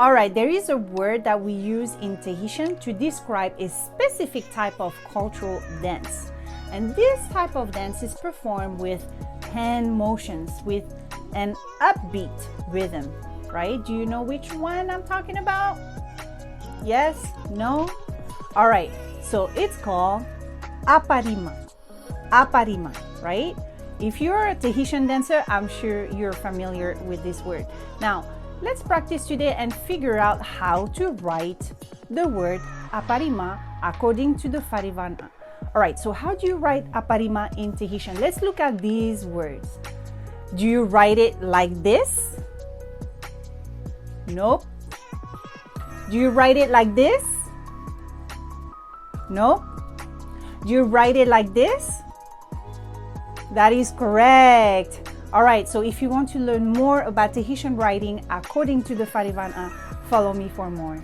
All right, there is a word that we use in Tahitian to describe a specific type of cultural dance. And this type of dance is performed with hand motions, with an upbeat rhythm, right? Do you know which one I'm talking about? Yes? No? All right, so it's called ʻAPARIMA. ʻAPARIMA, right? If you're a Tahitian dancer, I'm sure you're familiar with this word. Now, let's practice today and figure out how to write the word ʻAPARIMA according to the Farivana. All right, so how do you write ʻAPARIMA in Tahitian? Let's look at these words. Do you write it like this? Nope. Do you write it like this? Nope. Do you write it like this? That is correct. All right, so if you want to learn more about Tahitian writing according to the Farivana, follow me for more.